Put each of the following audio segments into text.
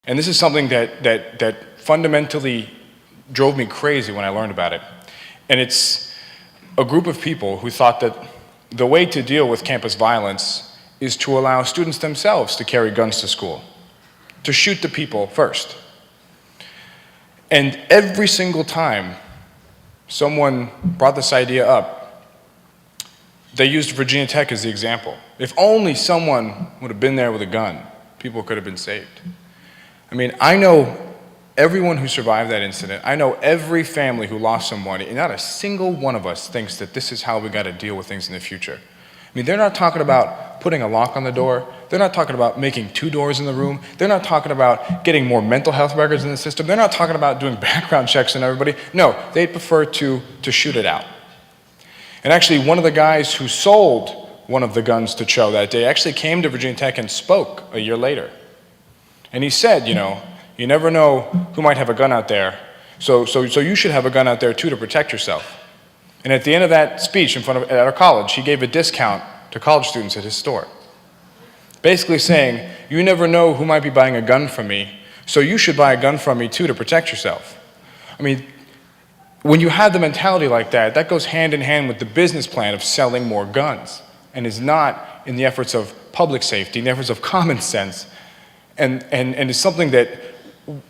And this is something that fundamentally drove me crazy when I learned about it. And it's a group of people who thought that the way to deal with campus violence is to allow students themselves to carry guns to school, to shoot the people first. And every single time someone brought this idea up, they used Virginia Tech as the example. If only someone would have been there with a gun, people could have been saved. I mean, I know everyone who survived that incident. I know every family who lost someone, and not a single one of us thinks that this is how we got to deal with things in the future. I mean, they're not talking about putting a lock on the door. They're not talking about making 2 doors in the room. They're not talking about getting more mental health records in the system. They're not talking about doing background checks on everybody. No, they'd prefer to shoot it out. And actually, one of the guys who sold one of the guns to Cho that day actually came to Virginia Tech and spoke a year later. And he said, you never know who might have a gun out there, so you should have a gun out there too to protect yourself. And at the end of that speech at our college, he gave a discount to college students at his store. Basically saying, you never know who might be buying a gun from me, so you should buy a gun from me too to protect yourself. I mean, when you have the mentality like that, that goes hand in hand with the business plan of selling more guns, and is not in the efforts of public safety, in the efforts of common sense, and it's something that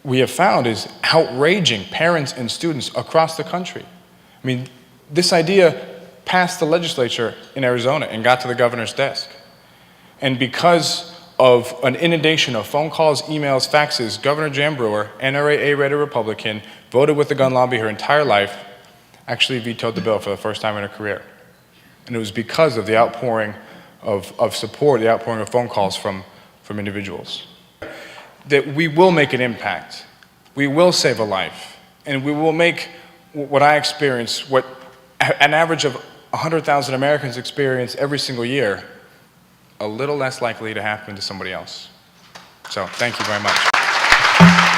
we have found is outraging parents and students across the country. I mean, this idea passed the legislature in Arizona and got to the governor's desk. And because of an inundation of phone calls, emails, faxes, Governor Jan Brewer, NRA A-rated Republican, voted with the gun lobby her entire life, actually vetoed the bill for the first time in her career. And it was because of the outpouring of support, the outpouring of phone calls from individuals. That we will make an impact, we will save a life, and we will make what I experience, what an average of 100,000 Americans experience every single year, a little less likely to happen to somebody else. So, thank you very much.